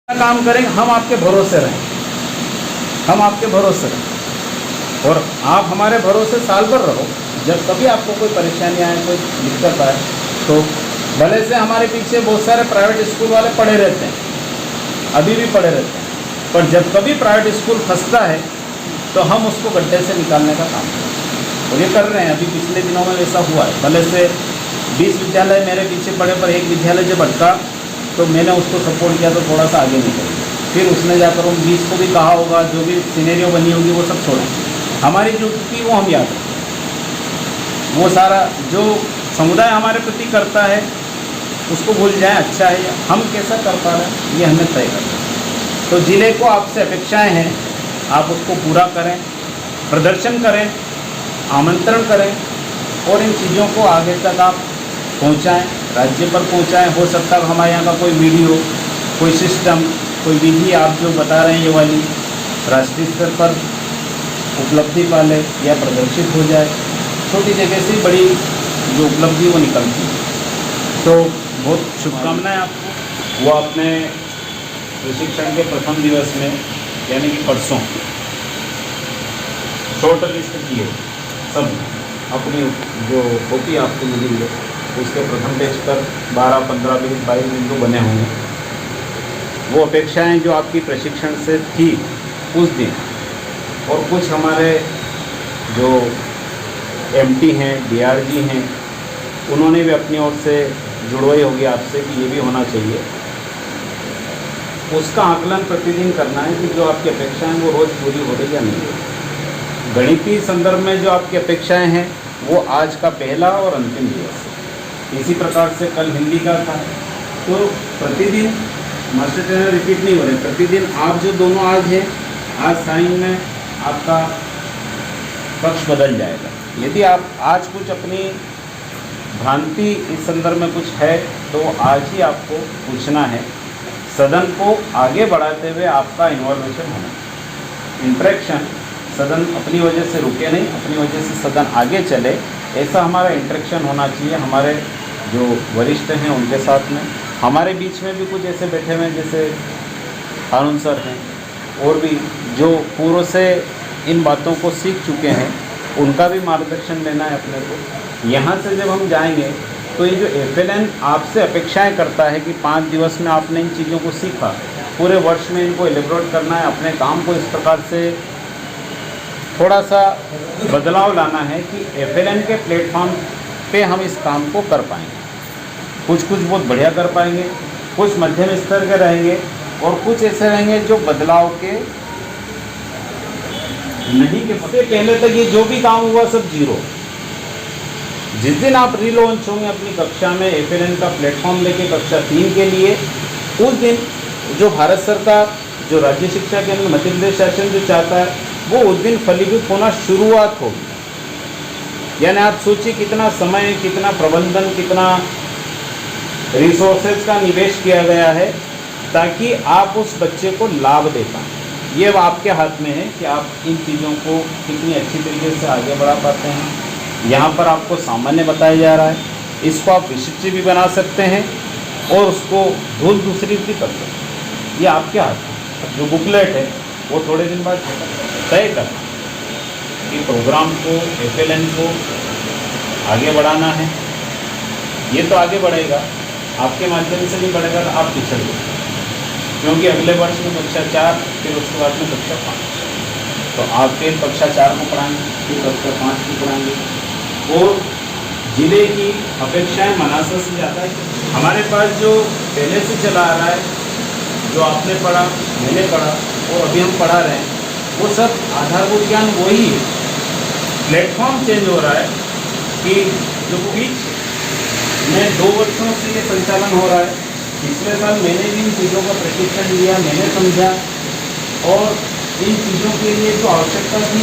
काम करेंगे, हम आपके भरोसे रहें, हम आपके भरोसे रहें और आप हमारे भरोसे साल भर रहो। जब कभी आपको कोई परेशानी आए, कोई दिक्कत आए, तो भले से हमारे पीछे बहुत सारे प्राइवेट स्कूल वाले पड़े रहते हैं, अभी भी पड़े रहते हैं, पर जब कभी प्राइवेट स्कूल फंसता है तो हम उसको गड्ढे से निकालने का काम करते हैं और ये कर रहे हैं। अभी पिछले दिनों में ऐसा हुआ है, भले से 20 विद्यालय मेरे पीछे पड़े, पर एक विद्यालय जब अटका तो मैंने उसको सपोर्ट किया तो थोड़ा सा आगे निकल गया। फिर उसने जाकर उन 20 को भी कहा होगा, जो भी सिनेरियो बनी होगी वो सब छोड़ें, हमारी जो की वो हम याद रखें। वो सारा जो समुदाय हमारे प्रति करता है उसको भूल जाएं, अच्छा है, हम कैसा कर पा रहे हैं ये हमें तय करना है। तो जिले को आपसे अपेक्षाएं हैं, आप उसको पूरा करें, प्रदर्शन करें, आमंत्रण करें और इन चीज़ों को आगे तक आप पहुंचाएं, राज्य पर पहुंचाएं। हो सकता है हमारे यहाँ का कोई वीडियो, कोई सिस्टम, कोई विधि आप जो बता रहे हैं ये वाली राष्ट्रीय स्तर पर उपलब्धि पाले या प्रदर्शित हो जाए। छोटी जगह से बड़ी जो उपलब्धि वो निकलती है। तो बहुत शुभकामनाएं आपको। वो अपने प्रशिक्षण के प्रथम दिवस में यानी कि परसों शॉर्ट लिस्ट किए सब अपनी जो कॉपी आपको मिली है उसके प्रथम पेज पर 12, 15, 20, 22 बिंदु बने होंगे। वो अपेक्षाएं जो आपकी प्रशिक्षण से थी उस दिन, और कुछ हमारे जो एमटी हैं, डीआरजी हैं, उन्होंने भी अपनी ओर से जुड़वाई होगी आपसे कि ये भी होना चाहिए। उसका आकलन प्रतिदिन करना है कि जो आपकी अपेक्षाएं वो रोज़ पूरी हो रही या नहीं हो रही। गणितीय संदर्भ में जो आपकी अपेक्षाएं हैं वो आज का पहला और अंतिम दिवस है। इसी प्रकार से कल हिंदी का था, तो प्रतिदिन मास्टर ट्रेनर रिपीट नहीं हो रहे, प्रतिदिन आप जो दोनों आज हैं, आज साइन में आपका पक्ष बदल जाएगा। यदि आप आज कुछ अपनी भ्रांति इस संदर्भ में कुछ है तो आज ही आपको पूछना है। सदन को आगे बढ़ाते हुए आपका इन्वॉल्वेशन होना, इंटरेक्शन, सदन अपनी वजह से रुके नहीं, अपनी वजह से सदन आगे चले, ऐसा हमारा इंटरेक्शन होना चाहिए। हमारे जो वरिष्ठ हैं उनके साथ में, हमारे बीच में भी कुछ ऐसे बैठे हुए हैं जैसे हारून सर हैं, और भी जो पूर्व से इन बातों को सीख चुके हैं, उनका भी मार्गदर्शन लेना है अपने को। यहाँ से जब हम जाएंगे तो ये जो FLN आपसे अपेक्षाएं करता है कि 5 दिवस में आपने इन चीज़ों को सीखा, पूरे वर्ष में इनको एलिब्रेट करना है, अपने काम को इस प्रकार से थोड़ा सा बदलाव लाना है कि FLN के प्लेटफॉर्म पे हम इस काम को कर पाएंगे। कुछ बहुत बढ़िया कर पाएंगे, कुछ मध्यम स्तर के रहेंगे और कुछ ऐसे रहेंगे जो बदलाव के नहीं के पहले तक ये जो भी काम हुआ सब जीरो। जिस दिन आप रीलॉन्च होंगे अपनी कक्षा में FLN का प्लेटफॉर्म लेके कक्षा 3 के लिए, उस दिन जो भारत सरकार, जो राज्य शिक्षा केंद्र, मध्य प्रदेश शासन जो चाहता है वो उस दिन फलीभूत होना शुरुआत होगी। यानी आप सोचिए कितना समय, कितना प्रबंधन, कितना रिसोर्सेज का निवेश किया गया है ताकि आप उस बच्चे को लाभ दे पाएँ। ये आपके हाथ में है कि आप इन चीज़ों को कितनी अच्छी तरीके से आगे बढ़ा पाते हैं। यहाँ पर आपको सामान्य बताया जा रहा है, इसको आप विशिष्ट भी बना सकते हैं और उसको धूल दूसरी भी कर सकते हैं। ये आपके हाथ में। जो बुकलेट है वो थोड़े दिन बाद तय करना कि प्रोग्राम को, FLN को आगे बढ़ाना है। ये तो आगे बढ़ेगा, आपके माध्यम से नहीं बढ़ेगा तो आप पिछड़ गए, क्योंकि अगले वर्ष में कक्षा 4, फिर उसके बाद में कक्षा 5, तो आप फिर कक्षा 4 को पढ़ाएंगे, फिर कक्षा 5 को पढ़ाएंगे। और जिले की अपेक्षाएं मनासा से ज़्यादा है। हमारे पास जो पहले से चला आ रहा है, जो आपने पढ़ा, मैंने पढ़ा और अभी हम पढ़ा रहे हैं, वो सब आधारभूत ज्ञान वही है। प्लेटफॉर्म चेंज हो रहा है कि जो पिच में 2 वर्षों से ये संचालन हो रहा है। पिछले साल मैंने भी इन चीज़ों का प्रशिक्षण लिया, मैंने समझा, और इन चीज़ों के लिए जो आवश्यकता थी,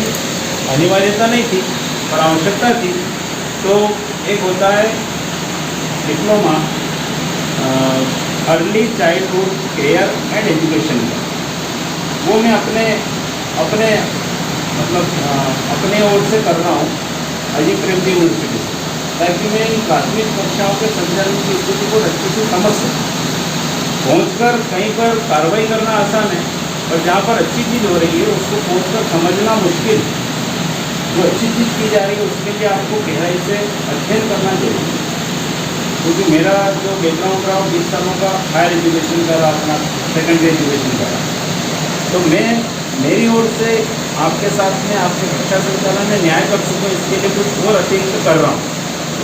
अनिवार्यता नहीं थी पर आवश्यकता थी, तो एक होता है diploma early childhood care and education का, वो मैं अपने अपने ओर से कर रहा हूँ अजीत प्रेमजी यूनिवर्सिटी से, ताकि मैं इन प्राथमिक कक्षाओं के संचालन की स्थिति को अच्छे से समझ सकूँ। पहुंचकर कहीं पर कार्रवाई करना आसान है, और जहाँ पर अच्छी चीज़ हो रही है उसको पहुंचकर समझना मुश्किल। जो अच्छी चीज़ की जा रही है उसके लिए आपको गहराई से अध्ययन करना चाहिए। क्योंकि मेरा जो बैकग्राउंड रहा 20 सालों का हायर एजुकेशन का रहा, अपना सेकेंडरी एजुकेशन का रहा, तो मैं मेरी ओर से आपके साथ में आपके कक्षा संचालन में न्याय कर सकूँ, इसके लिए कुछ और अतिरिक्त कर रहा हूँ।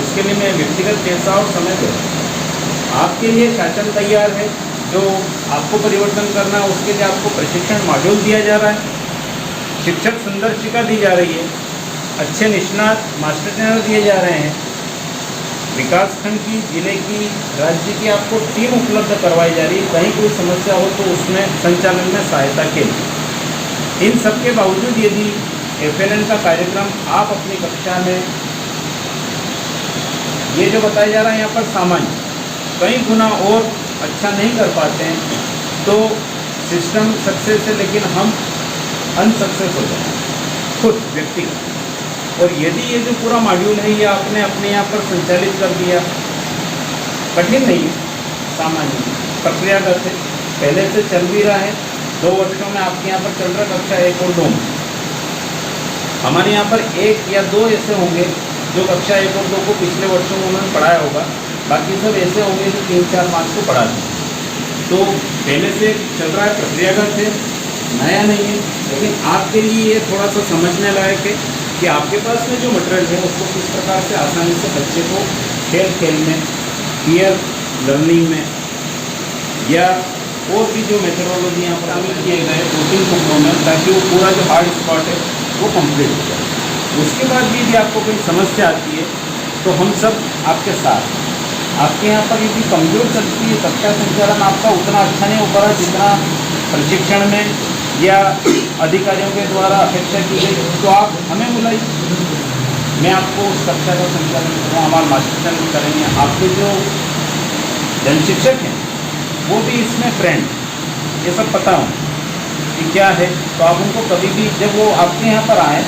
उसके लिए मैं व्यक्तिगत पैसा और समय दे रहा हूँ। आपके लिए शासन तैयार है, जो आपको परिवर्तन करना है उसके लिए आपको प्रशिक्षण मॉड्यूल दिया जा रहा है, शिक्षक संदर्शिका दी जा रही है, अच्छे निष्णात मास्टर ट्रेनर दिए जा रहे हैं, विकासखंड की, जिले की, राज्य की आपको टीम उपलब्ध करवाई जा रही है। कहीं कोई समस्या हो तो उसमें संचालन में सहायता के लिए। इन सब के बावजूद यदि FLN का कार्यक्रम आप अपनी कक्षा में ये जो बताया जा रहा है यहाँ पर सामान्य कई गुना और अच्छा नहीं कर पाते हैं तो सिस्टम सक्सेस है, लेकिन हम अनसक्सेस हो जाते हैं खुद व्यक्तिगत। और यदि ये जो पूरा मॉड्यूल है ये आपने अपने यहाँ पर संचालित कर दिया, कठिन नहीं है, सामान्य प्रक्रियागत है, पहले से चल भी रहा है, 2 वर्षों में आपके यहाँ पर चल रहा कक्षा 1 और 2 में। हमारे यहाँ पर 1 या 2 ऐसे होंगे जो कक्षा 1 और 2 को पिछले वर्षों में उन्होंने पढ़ाया होगा, बाकी सब ऐसे होंगे जो 3, 4, 5 को पढ़ा दें। तो पहले से चल रहा है, प्रक्रियागत है, नया नहीं है, लेकिन आपके लिए ये थोड़ा सा समझने लायक है कि आपके पास में जो मटेरियल है उसको किस प्रकार से आसानी से बच्चे को खेल खेल में, पीयर लर्निंग में, या और भी जो मेथडोलॉजी यहाँ पर शामिल किए गए 2-3 कंपोनेंट, ताकि वो पूरा जो हार्ड स्पॉट है वो कंप्लीट हो जाए। उसके बाद भी यदि आपको कोई समस्या आती है तो हम सब आपके साथ। आपके यहाँ पर यदि कमज़ोर चलती है कक्षा संचालन आपका उतना अच्छा नहीं हो पा रहा जितना प्रशिक्षण में या अधिकारियों के द्वारा अपेक्षा की गई, तो आप हमें बुलाइए, मैं आपको उस कक्षा का संचालन करूँ, हमारा मास्टर करेंगे। आपके जो जन शिक्षक हैं वो भी इसमें फ्रेंड, ये सब पता हो कि क्या है, तो आप उनको कभी भी जब वो आपके यहाँ पर आए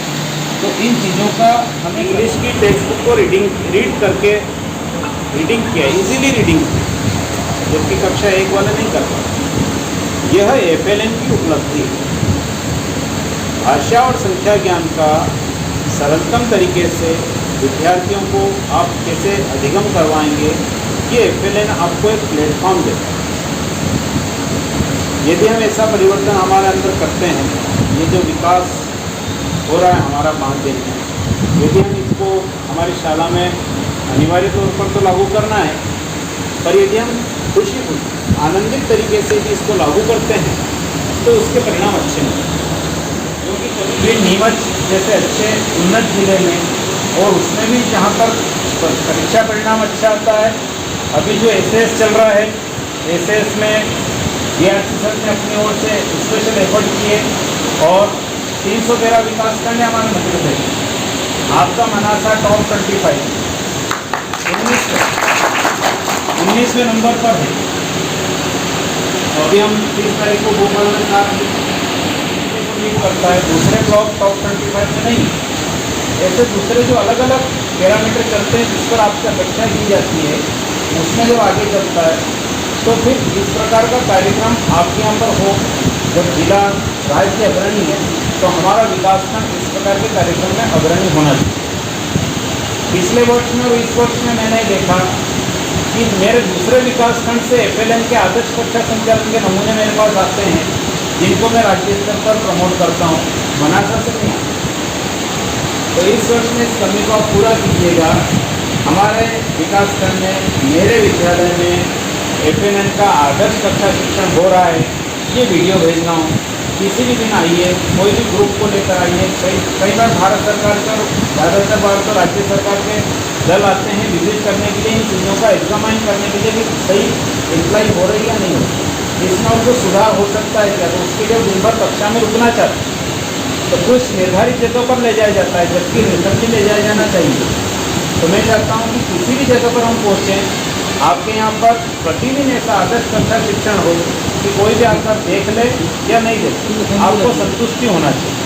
तो इन चीज़ों का हमें इंग्लिश की टेक्स्ट बुक को रीड करके रीडिंग किया, इजीली रीडिंग किया, जबकि कक्षा 1 वाले नहीं कर पाते। यह FLN की उपलब्धि है। भाषा और संख्या ज्ञान का सरलतम तरीके से विद्यार्थियों को आप कैसे अधिगम करवाएंगे, ये FLN आपको एक प्लेटफॉर्म देता है। यदि हम ऐसा परिवर्तन हमारे अंदर करते हैं, ये जो विकास हो रहा है हमारा 5 दिन में, यदि हम इसको हमारी शाला में अनिवार्य तौर पर तो लागू करना है, पर यदि हम खुशी आनंदित तरीके से भी इसको लागू करते हैं तो उसके परिणाम अच्छे होंगे। क्योंकि कभी नीमच जैसे अच्छे उन्नत जिले में, और उसमें भी जहाँ पर परीक्षा परिणाम अच्छा आता है, अभी जो SS चल रहा है, SS में DRC सर ने अपनी ओर से स्पेशल एफर्ट किए और 313 विकासखंड है हमारे मध्य प्रदेश में। आपका मनासा टॉप 25 19वें नंबर पर है। तो अभी हम 30 तारीख को भोपाल में था, लीड करता है, दूसरे ब्लॉक टॉप 25 में नहीं। ऐसे दूसरे जो अलग अलग पैरामीटर चलते हैं जिस पर आपकी अपेक्षा की जाती है, उसमें जब आगे चलता है तो फिर इस प्रकार का कार्यक्रम आपके यहाँ पर हो। जब जिला राज्य अग्रणी है तो हमारा विकासखंड इस प्रकार के कार्यक्रम में अग्रणी होना चाहिए। पिछले वर्ष में और इस वर्ष में मैंने देखा कि मेरे दूसरे विकासखंड से FLN के आदर्श कक्षा संचालन के नमूने मेरे पास आते हैं, जिनको मैं राज्य स्तर पर प्रमोट करता हूँ, मनासा से नहीं आता। तो इस वर्ष में इस कमी को आप पूरा कीजिएगा। हमारे विकासखंड में, मेरे विद्यालय में FLN का आदर्श कक्षा शिक्षण हो रहा है, ये वीडियो भेज रहा हूँ। किसी भी दिन आइए, कोई भी ग्रुप को लेकर आइए। कई बार भारत सरकार का, ज़्यादातर बार तो राज्य सरकार के दल आते हैं विजिट करने के लिए, इन चीज़ों का एग्जामाइन करने के लिए कि सही अप्लाई हो रही है या नहीं हो रही, इसमें उनको सुधार हो सकता है क्या, तो उसके लिए दिन भर कक्षा में रुकना चाहते हैं तो कुछ निर्धारित जगह पर ले जाया जाता है, जबकि रिसर्च ले जाया जाना चाहिए। तो मैं चाहता हूँ कि किसी भी जगह पर हम पहुँचें, आपके यहाँ पर प्रतिदिन ऐसा आदर्श कक्षा शिक्षण हो कि कोई भी आकर देख ले या नहीं देखे, आपको संतुष्टि होना चाहिए।